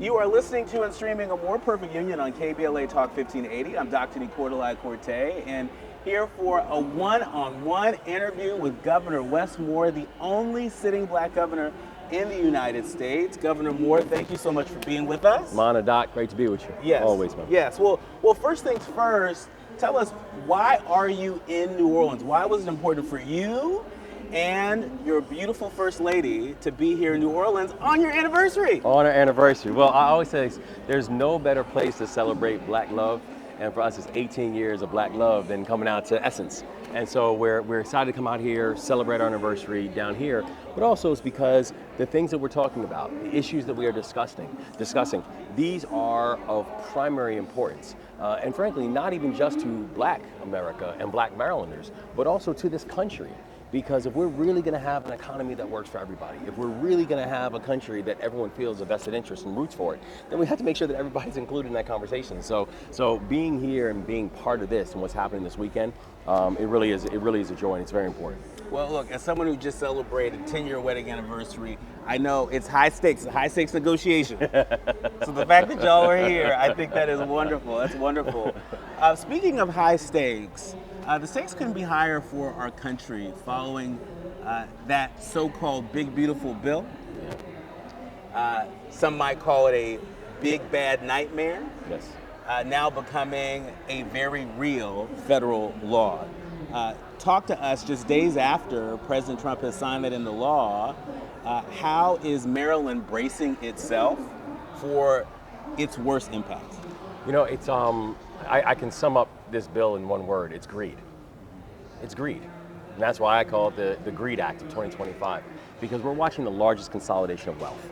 You are listening to and streaming A More Perfect Union on KBLA Talk 1580. I'm Dr. Nii-Quartelai, and here for a one-on-one interview with Governor Wes Moore, the only sitting black governor in the United States. Governor Moore, thank you so much for being with us. Mana, Doc, great to be with you. Yes. Always, man. Yes. Well, first things first, tell us, why are you in New Orleans? Why was it important for you and your beautiful First Lady to be here in New Orleans on your anniversary? On our anniversary. Well, I always say there's no better place to celebrate black love, and for us it's 18 years of black love than coming out to Essence. And so we're excited to come out here, celebrate our anniversary down here, but also it's because the things that we're talking about, the issues that we are discussing, these are of primary importance. And frankly, not even just to black America and black Marylanders, but also to this country. Because if we're really going to have an economy that works for everybody, if we're really going to have a country that everyone feels a vested interest and roots for it, then we have to make sure that everybody's included in that conversation. So being here and being part of this and what's happening this weekend, it really is a joy, and it's very important. Well, look, as someone who just celebrated a 10-year wedding anniversary, I know it's high stakes negotiation. So the fact that y'all are here, I think that is wonderful. That's wonderful. Speaking of high stakes, the stakes couldn't be higher for our country following that so-called big beautiful bill. Some might call it a big bad nightmare. Yes. Now becoming a very real federal law. Talk to us just days after President Trump has signed that into law. How is Maryland bracing itself for its worst impact? You know, it's I can sum up this bill in one word. It's greed. It's greed. And that's why I call it the Greed Act of 2025, because we're watching the largest consolidation of wealth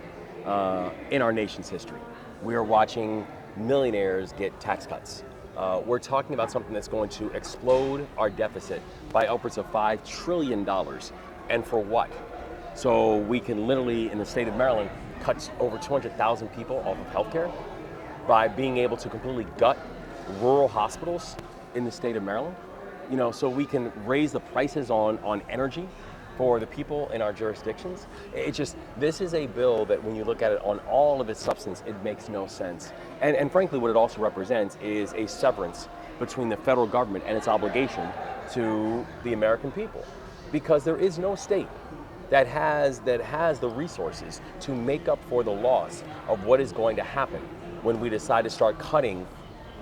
in our nation's history. We are watching millionaires get tax cuts. We're talking about something that's going to explode our deficit by upwards of $5 trillion. And for what? So we can literally, in the state of Maryland, cut over 200,000 people off of healthcare by being able to completely gut rural hospitals in the state of Maryland. You know, so we can raise the prices on energy for the people in our jurisdictions. This is a bill that when you look at it on all of its substance, it makes no sense. And frankly, what it also represents is a severance between the federal government and its obligation to the American people. Because there is no state that has the resources to make up for the loss of what is going to happen when we decide to start cutting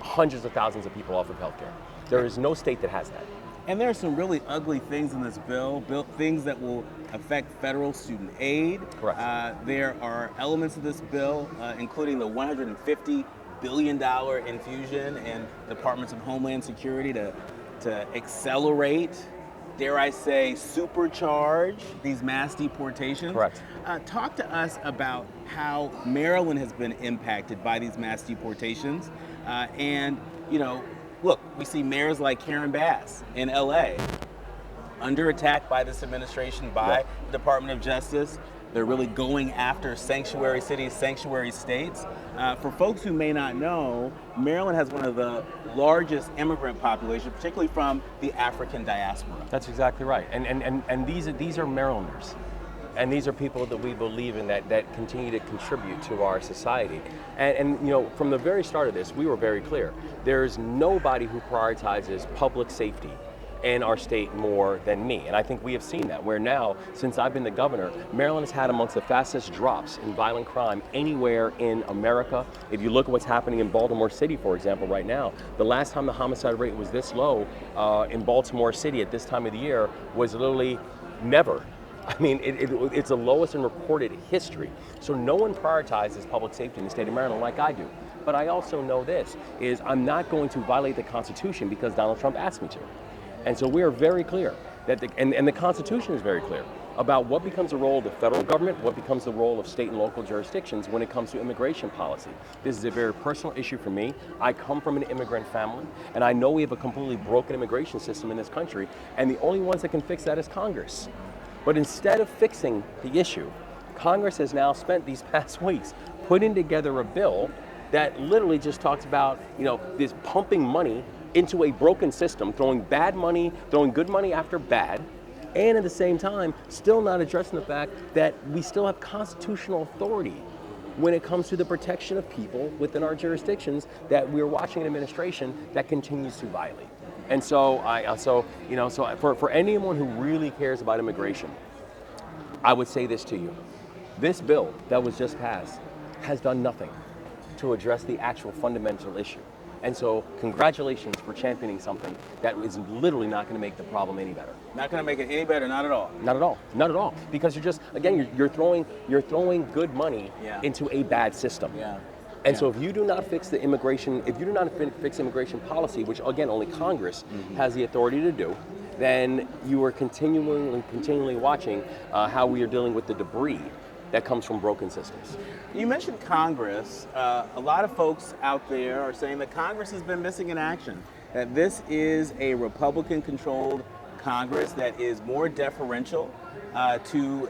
hundreds of thousands of people off of healthcare. There is no state that has that. And there are some really ugly things in this bill, things that will affect federal student aid. Correct. There are elements of this bill, including the $150 billion infusion in departments of Homeland Security to accelerate, dare I say, supercharge these mass deportations. Correct. Talk to us about how Maryland has been impacted by these mass deportations. And, you know, look, we see mayors like Karen Bass in LA under attack by this administration, by the Department of Justice. They're really going after sanctuary cities, sanctuary states. For folks who may not know, Maryland has one of the largest immigrant populations, particularly from the African diaspora. That's exactly right. And these are Marylanders. And these are people that we believe in that continue to contribute to our society. And you know, from the very start of this, we were very clear. There's nobody who prioritizes public safety in our state more than me. And I think we have seen that, where now, since I've been the governor, Maryland has had amongst the fastest drops in violent crime anywhere in America. If you look at what's happening in Baltimore City, for example, right now, the last time the homicide rate was this low in Baltimore City at this time of the year was literally never. I mean, it's the lowest in recorded history. So no one prioritizes public safety in the state of Maryland like I do. But I also know this, is I'm not going to violate the Constitution because Donald Trump asked me to. And so we are very clear, that the Constitution is very clear about what becomes the role of the federal government, what becomes the role of state and local jurisdictions when it comes to immigration policy. This is a very personal issue for me. I come from an immigrant family, and I know we have a completely broken immigration system in this country, and the only ones that can fix that is Congress. But instead of fixing the issue, Congress has now spent these past weeks putting together a bill that literally just talks about, you know, this pumping money into a broken system, throwing bad money, throwing good money after bad, and at the same time, still not addressing the fact that we still have constitutional authority when it comes to the protection of people within our jurisdictions that we're watching an administration that continues to violate. And so, for anyone who really cares about immigration, I would say this to you. This bill that was just passed has done nothing to address the actual fundamental issue. And so, congratulations for championing something that is literally not going to make the problem any better. Not going to make it any better, not at all. Not at all. Not at all. Because you're throwing good money into a bad system. Yeah. And so if you do not fix immigration policy, which again only Congress has the authority to do, then you are continually watching how we are dealing with the debris that comes from broken systems. You mentioned Congress. A lot of folks out there are saying that Congress has been missing in action, that this is a Republican-controlled Congress that is more deferential to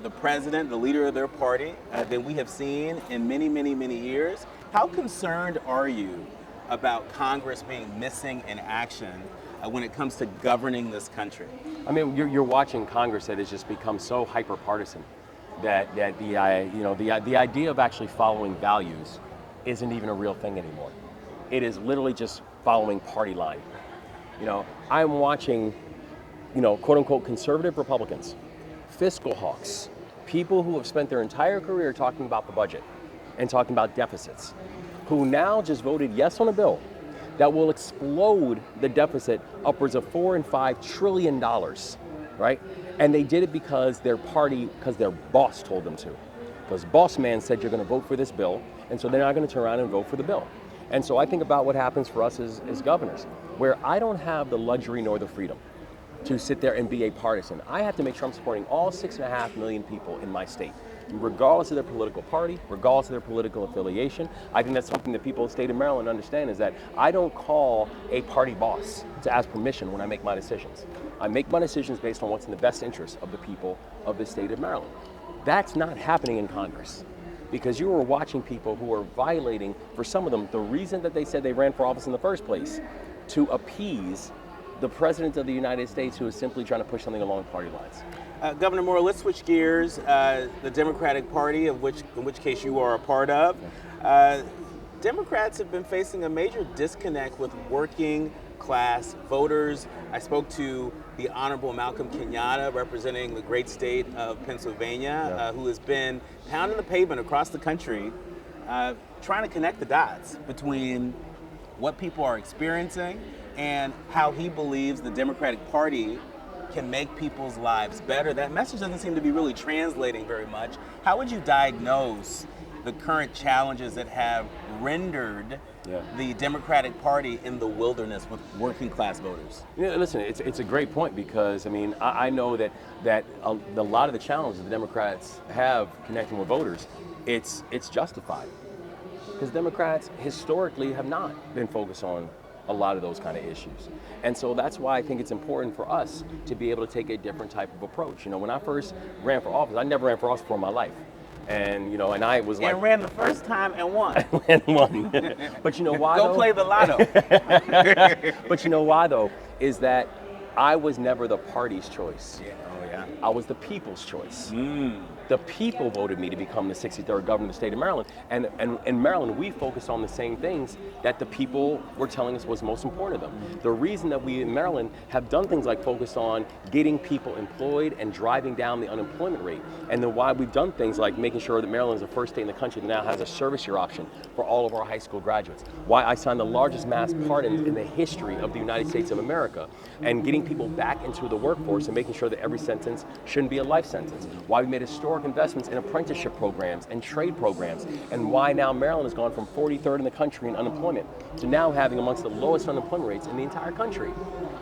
the president, the leader of their party, than we have seen in many, many, many years. How concerned are you about Congress being missing in action when it comes to governing this country? I mean, you're watching Congress that has just become so hyper-partisan that the idea of actually following values isn't even a real thing anymore. It is literally just following party line. I'm watching, quote-unquote conservative Republicans, fiscal hawks, people who have spent their entire career talking about the budget and talking about deficits, who now just voted yes on a bill that will explode the deficit upwards of $4 and $5 trillion, right? And they did it because their boss told them to. Because boss man said you're going to vote for this bill, and so they're not going to turn around and vote for the bill. And so I think about what happens for us as governors, where I don't have the luxury nor the freedom to sit there and be a partisan. I have to make sure I'm supporting all 6.5 million people in my state, regardless of their political party, regardless of their political affiliation. I think that's something that people in the state of Maryland understand, is that I don't call a party boss to ask permission when I make my decisions. I make my decisions based on what's in the best interest of the people of the state of Maryland. That's not happening in Congress, because you are watching people who are violating, for some of them, the reason that they said they ran for office in the first place, to appease the President of the United States, who is simply trying to push something along party lines. Governor Moore, let's switch gears. The Democratic Party, in which case you are a part of, Democrats have been facing a major disconnect with working class voters. I spoke to the Honorable Malcolm Kenyatta, representing the great state of Pennsylvania, who has been pounding the pavement across the country, trying to connect the dots between what people are experiencing and how he believes the Democratic Party can make people's lives better. That message doesn't seem to be really translating very much. How would you diagnose the current challenges that have rendered the Democratic Party in the wilderness with working class voters? Listen, it's a great point, because I know that a lot of the challenges the Democrats have connecting with voters, it's justified, because Democrats historically have not been focused on a lot of those kind of issues. And so that's why I think it's important for us to be able to take a different type of approach. When I first ran for office, I never ran for office before in my life. And and I was like, and ran the first time and won. And won. But why? Go play the lotto. But why though? Is that I was never the party's choice. Yeah. Oh yeah. I was the people's choice. The people voted me to become the 63rd governor of the state of Maryland. And in Maryland, we focused on the same things that the people were telling us was most important to them. The reason that we in Maryland have done things like focus on getting people employed and driving down the unemployment rate, and then why we've done things like making sure that Maryland is the first state in the country that now has a service year option for all of our high school graduates. Why I signed the largest mass pardon in the history of the United States of America, and getting people back into the workforce and making sure that every sentence shouldn't be a life sentence. Why we made historic investments in apprenticeship programs and trade programs, and why now Maryland has gone from 43rd in the country in unemployment to now having amongst the lowest unemployment rates in the entire country.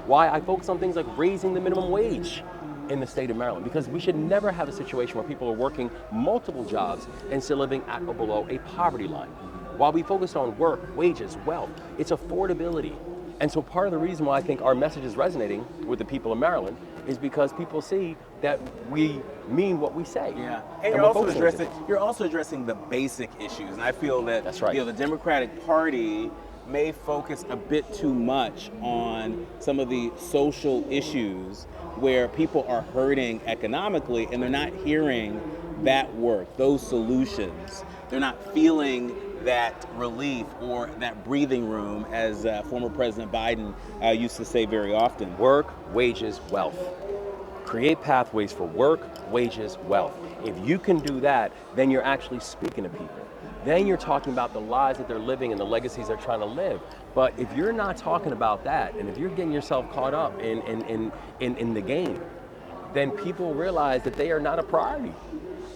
Why I focus on things like raising the minimum wage in the state of Maryland, because we should never have a situation where people are working multiple jobs and still living at or below a poverty line. While we focus on work, wages, wealth, it's affordability. And so part of the reason why I think our message is resonating with the people of Maryland is because people see that we mean what we say. Yeah, and you're also addressing the basic issues, and I feel that that's right. The Democratic Party may focus a bit too much on some of the social issues where people are hurting economically, and they're not hearing that work, those solutions they're not feeling that relief or that breathing room, as former President Biden used to say very often. Work, wages, wealth. Create pathways for work, wages, wealth. If you can do that, then you're actually speaking to people. Then you're talking about the lives that they're living and the legacies they're trying to live. But if you're not talking about that, and if you're getting yourself caught up in the game, then people realize that they are not a priority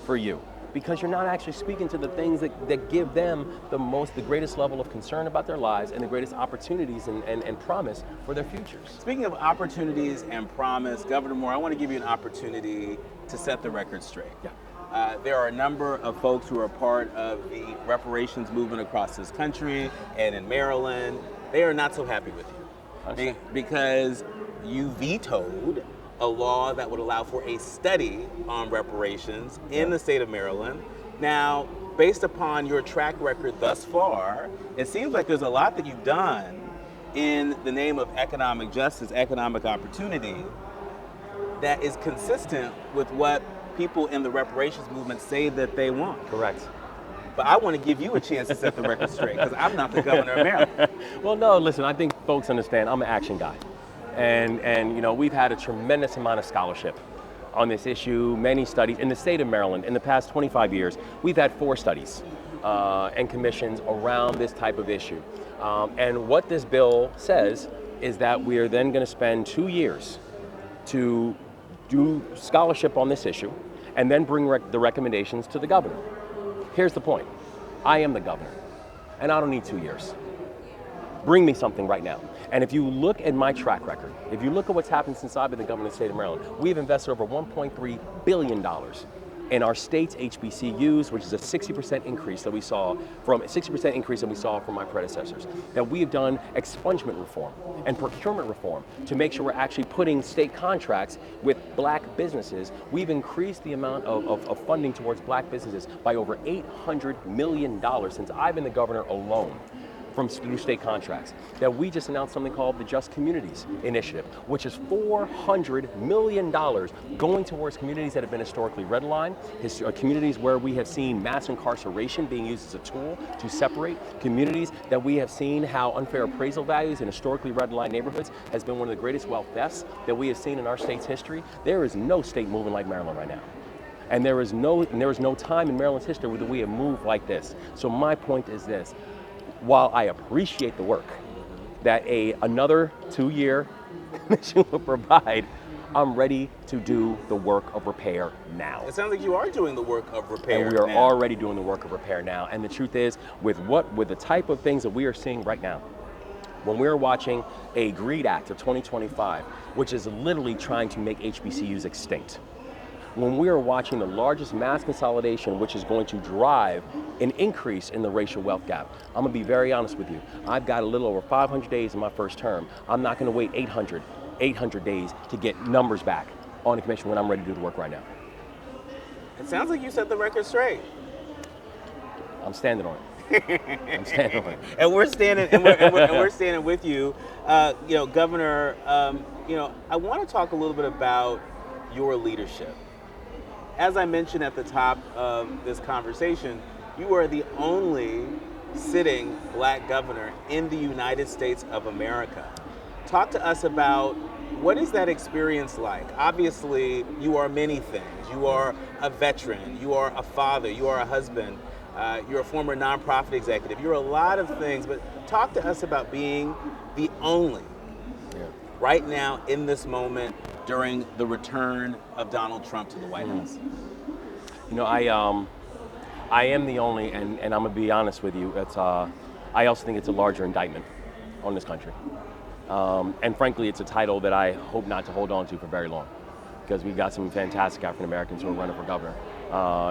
for you, because you're not actually speaking to the things that give them the greatest level of concern about their lives and the greatest opportunities and promise for their futures. Speaking of opportunities and promise, Governor Moore, I want to give you an opportunity to set the record straight. Yeah. There are a number of folks who are part of the reparations movement across this country and in Maryland. They are not so happy with you because you vetoed a law that would allow for a study on reparations in the state of Maryland. Now, based upon your track record thus far, it seems like there's a lot that you've done in the name of economic justice, economic opportunity, that is consistent with what people in the reparations movement say that they want. Correct. But I want to give you a chance to set the record straight, because I'm not the governor of Maryland. Well, no, listen, I think folks understand I'm an action guy. And you know, we've had a tremendous amount of scholarship on this issue, many studies. In the state of Maryland, in the past 25 years, we've had 4 studies and commissions around this type of issue. And what this bill says is that we are then going to spend 2 years to do scholarship on this issue and then bring the recommendations to the governor. Here's the point. I am the governor, and I don't need 2 years. Bring me something right now. And if you look at my track record, if you look at what's happened since I've been the governor of the state of Maryland, we've invested over $1.3 billion in our state's HBCUs, which is a 60% increase that we saw from my predecessors. That we have done expungement reform and procurement reform to make sure we're actually putting state contracts with black businesses. We've increased the amount of funding towards black businesses by over $800 million since I've been the governor alone, from through state contracts. That we just announced something called the Just Communities Initiative, which is $400 million going towards communities that have been historically redlined, communities where we have seen mass incarceration being used as a tool to separate, communities that we have seen how unfair appraisal values in historically redlined neighborhoods has been one of the greatest wealth thefts that we have seen in our state's history. There is no state moving like Maryland right now. And there is no time in Maryland's history that we have moved like this. So my point is this. While I appreciate the work that another 2-year commission will provide, I'm ready to do the work of repair now. It sounds like you are doing the work of repair And we are now. already doing the work of repair now. And the truth is, with the type of things that we are seeing right now, when we're watching a GREED Act of 2025, which is literally trying to make HBCUs extinct, when we are watching the largest mass consolidation, which is going to drive an increase in the racial wealth gap. I'm gonna be very honest with you. I've got a little over 500 days in my first term. I'm not gonna wait 800 days to get numbers back on the commission when I'm ready to do the work right now. It sounds like you set the record straight. I'm standing on it. I'm standing on it. And we're standing, and we're standing with you. You know, Governor, you know, I wanna talk a little bit about your leadership. As I mentioned at the top of this conversation, you are the only sitting black governor in the United States of America. Talk to us about what is that experience like? Obviously, you are many things. You are a veteran, you are a father, you are a husband, you're a former nonprofit executive. You're a lot of things, but talk to us about being the only, right now in this moment, during the return of Donald Trump to the White House. You know, I am the only, and I'm gonna be honest with you, I also think it's a larger indictment on this country. And frankly, it's a title that I hope not to hold on to for very long, because we've got some fantastic African Americans who are running for governor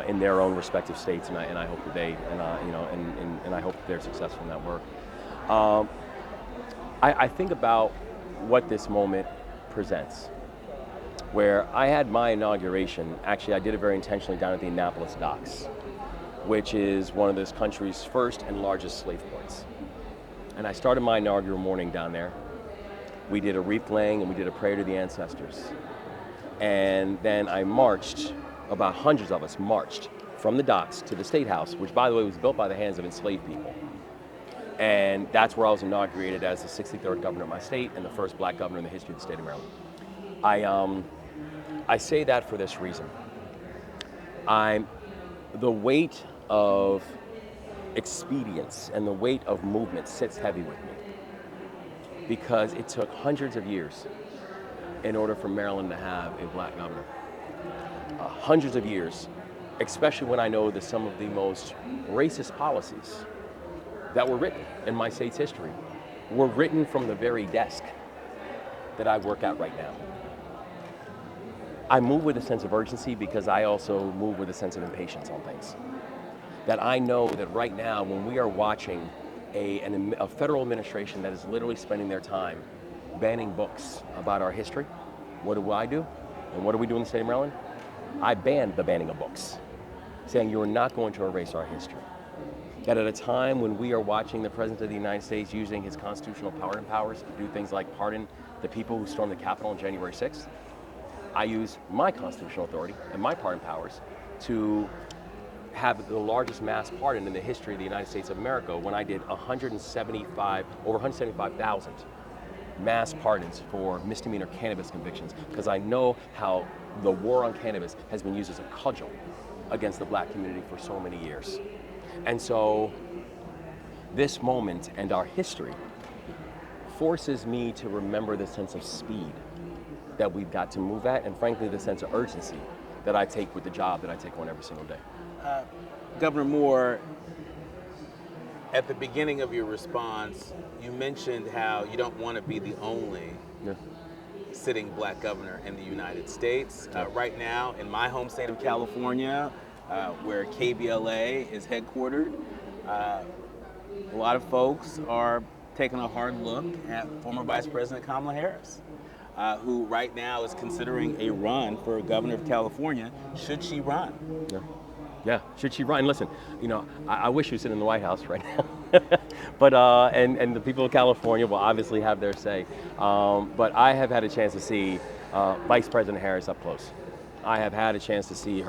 in their own respective states, and I hope that they, and I hope that they're successful in that work. I think about what this moment presents, where I had my inauguration. Actually, I did it very intentionally down at the Annapolis docks, which is one of this country's first and largest slave ports. And I started my inaugural morning down there. We did a wreath laying and we did a prayer to the ancestors. And then I marched, about hundreds of us marched from the docks to the State House, which, by the way, was built by the hands of enslaved people. And that's where I was inaugurated as the 63rd governor of my state and the first black governor in the history of the state of Maryland. I say that for this reason. The weight of expedience and the weight of movement sits heavy with me because it took hundreds of years in order for Maryland to have a black governor. Hundreds of years, especially when I know that some of the most racist policies that were written in my state's history were written from the very desk that I work at right now. I move with a sense of urgency because I also move with a sense of impatience on things. That I know that right now, when we are watching a federal administration that is literally spending their time banning books about our history, what do I do? And what do we do in the state of Maryland? I banned the banning of books, saying you are not going to erase our history. That at a time when we are watching the President of the United States using his constitutional power and powers to do things like pardon the people who stormed the Capitol on January 6th, I use my constitutional authority and my pardon powers to have the largest mass pardon in the history of the United States of America when I did over 175,000 mass pardons for misdemeanor cannabis convictions, because I know how the war on cannabis has been used as a cudgel against the black community for so many years. And so this moment and our history forces me to remember the sense of speed that we've got to move at, and frankly, the sense of urgency that I take with the job that I take on every single day. Governor Moore, at the beginning of your response, you mentioned how you don't want to be the only sitting black governor in the United States. Right now, in my home state of California, where KBLA is headquartered, a lot of folks are taking a hard look at former Vice President Kamala Harris, who right now is considering a run for governor of California. Should she run? Yeah, should she run? Listen, I wish she was sitting in the White House right now. But and the people of California will obviously have their say. But I have had a chance to see Vice President Harris up close. I have had a chance to see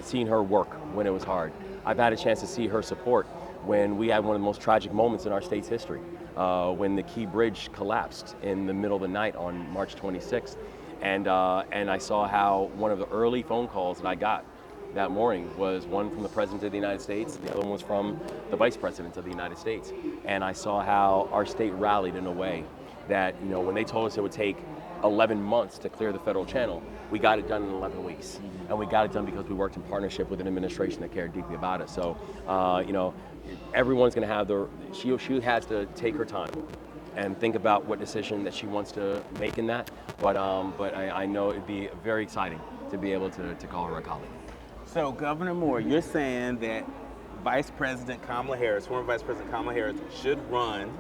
seen her work when it was hard. I've had a chance to see her support when we had one of the most tragic moments in our state's history, when the Key Bridge collapsed in the middle of the night on March 26th. And I saw how one of the early phone calls that I got that morning was one from the President of the United States, the other one was from the Vice President of the United States. And I saw how our state rallied in a way that, when they told us it would take 11 months to clear the federal channel, we got it done in 11 weeks. And we got it done because we worked in partnership with an administration that cared deeply about it. So, everyone's gonna have she has to take her time and think about what decision that she wants to make in that. But I know it'd be very exciting to be able to call her a colleague. So, Governor Moore, you're saying that Vice President Kamala Harris, former Vice President Kamala Harris, should run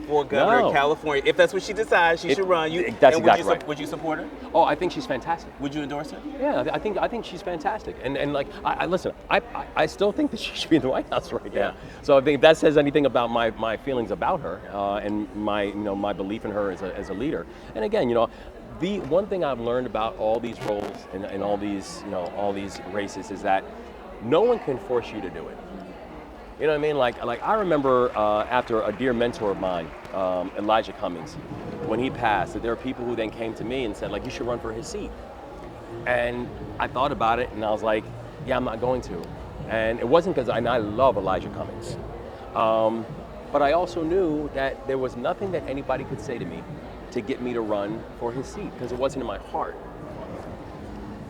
for governor of California. If that's what she decides, she should run. That's exactly right. Would you support her? Oh, I think she's fantastic. Would you endorse her? Yeah, I think she's fantastic. And like, listen, I still think that she should be in the White House right now. So I think if that says anything about my feelings about her and my belief in her as a leader. And again, the one thing I've learned about all these roles and all these races is that no one can force you to do it. You know what I mean? Like I remember after a dear mentor of mine, Elijah Cummings, when he passed, that there were people who then came to me and said, like, you should run for his seat. And I thought about it and I was like, yeah, I'm not going to. And it wasn't because I love Elijah Cummings. But I also knew that there was nothing that anybody could say to me to get me to run for his seat, because it wasn't in my heart.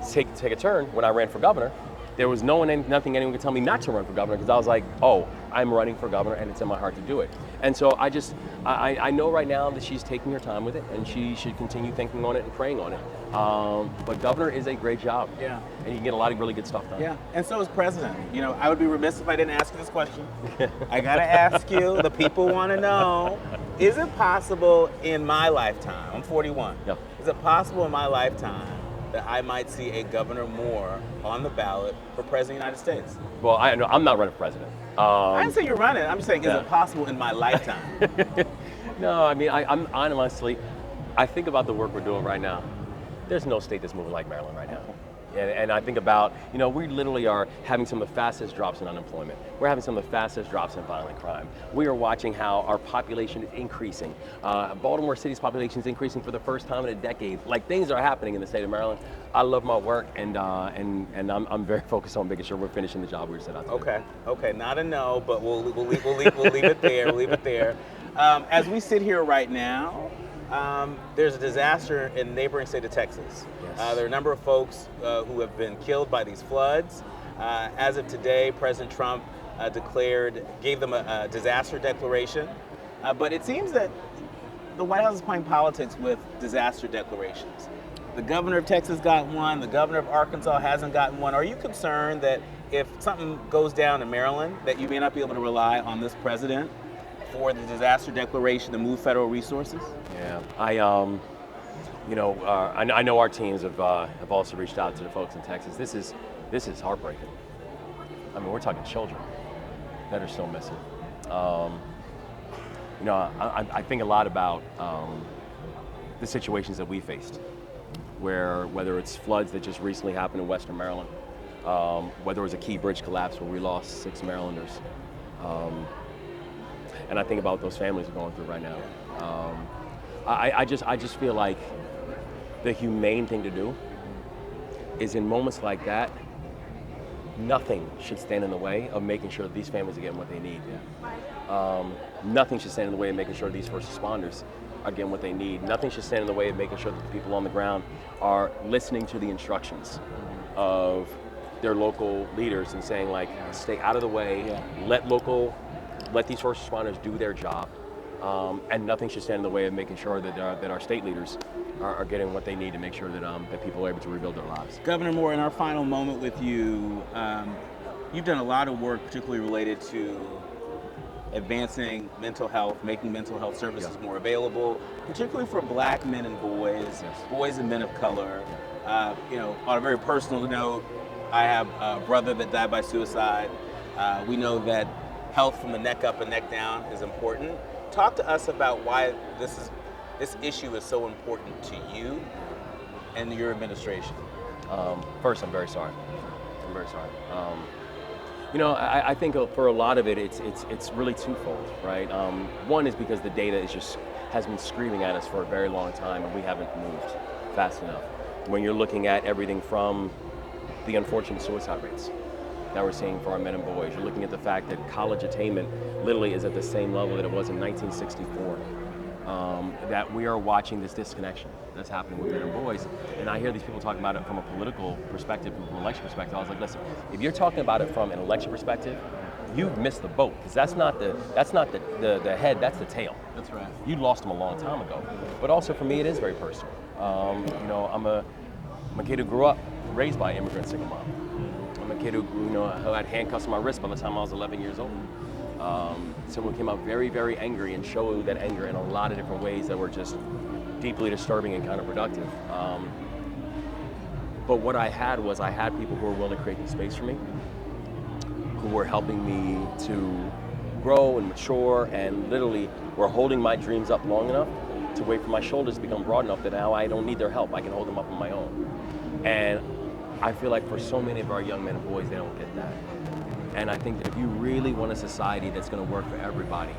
Take a turn, when I ran for governor, there was nothing anyone could tell me not to run for governor, because I was like, oh, I'm running for governor and it's in my heart to do it. And so I know right now that she's taking her time with it and she should continue thinking on it and praying on it. But governor is a great job. Yeah. And you can get a lot of really good stuff done. Yeah, and so is president. I would be remiss if I didn't ask you this question. I gotta ask you, the people wanna know, is it possible in my lifetime, I'm 41, is it possible in my lifetime that I might see a Governor Moore on the ballot for President of the United States? Well, I'm not running for president. I didn't say you're running. I'm just saying, is it possible in my lifetime? No, I mean, I'm honestly, I think about the work we're doing right now. There's no state that's moving like Maryland right now. And I think about, we literally are having some of the fastest drops in unemployment. We're having some of the fastest drops in violent crime. We are watching how our population is increasing. Baltimore City's population is increasing for the first time in a decade. Like, things are happening in the state of Maryland. I love my work, and I'm very focused on making sure we're finishing the job we were set out to do. Okay, not a no, but we'll leave it there. We'll leave it there. As we sit here right now, there's a disaster in the neighboring state of Texas. Yes. There are a number of folks who have been killed by these floods. As of today, President Trump gave them a disaster declaration. But it seems that the White House is playing politics with disaster declarations. The governor of Texas got one, the governor of Arkansas hasn't gotten one. Are you concerned that if something goes down in Maryland, that you may not be able to rely on this president for the disaster declaration to move federal resources? Yeah, I know our teams have also reached out to the folks in Texas. This is heartbreaking. I mean, we're talking children that are still missing. I think a lot about the situations that we faced, whether it's floods that just recently happened in Western Maryland, whether it was a key bridge collapse where we lost 6 Marylanders. And I think about what those families are going through right now. I just feel like the humane thing to do is, in moments like that, nothing should stand in the way of making sure that these families are getting what they need. Nothing should stand in the way of making sure these first responders are getting what they need. Nothing should stand in the way of making sure that the people on the ground are listening to the instructions of their local leaders and saying, like, stay out of the way, let these first responders do their job, and nothing should stand in the way of making sure that our state leaders are getting what they need to make sure that people are able to rebuild their lives. Governor Moore, in our final moment with you, you've done a lot of work particularly related to advancing mental health, making mental health services more available, particularly for Black men and boys, boys and men of color. On a very personal note, I have a brother that died by suicide. We know that health from the neck up and neck down is important. Talk to us about why this issue is so important to you and your administration. First, I'm very sorry. I'm very sorry. I think for a lot of it, it's really twofold, right? One is because the data has been screaming at us for a very long time, and we haven't moved fast enough. When you're looking at everything from the unfortunate suicide rates that we're seeing for our men and boys, you're looking at the fact that college attainment literally is at the same level that it was in 1964. That we are watching this disconnection that's happening with men and boys. And I hear these people talking about it from a political perspective, from an election perspective. I was like, listen, if you're talking about it from an election perspective, you've missed the boat, because that's not the head, that's the tail. That's right. You lost them a long time ago. But also for me, it is very personal. I'm a kid who grew up raised by an immigrant single mom. I'm a kid who had handcuffs on my wrist by the time I was 11 years old. Someone came out very, very angry and showed that anger in a lot of different ways that were just deeply disturbing and counterproductive. But what I had people who were willing to create the space for me, who were helping me to grow and mature, and literally were holding my dreams up long enough to wait for my shoulders to become broad enough that now I don't need their help. I can hold them up on my own. And I feel like for so many of our young men and boys, they don't get that. And I think that if you really want a society that's going to work for everybody,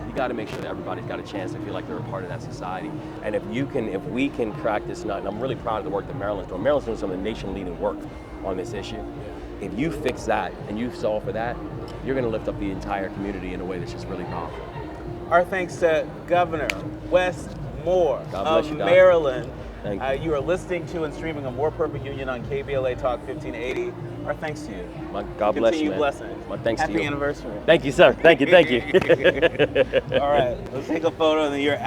you got to make sure that everybody's got a chance to feel like they're a part of that society. And if we can crack this nut, and I'm really proud of the work that Maryland's doing. Maryland's doing some of the nation-leading work on this issue. If you fix that and you solve for that, you're going to lift up the entire community in a way that's just really powerful. Our thanks to Governor Wes Moore God bless you, Doc. Maryland. Thank you. You are listening to and streaming a More Perfect Union on KBLA Talk 1580. Our thanks to you. God bless you, man. Blessings. My thanks Happy to you. Happy anniversary. Thank you, sir. Thank you. All right, let's take a photo and then you're out.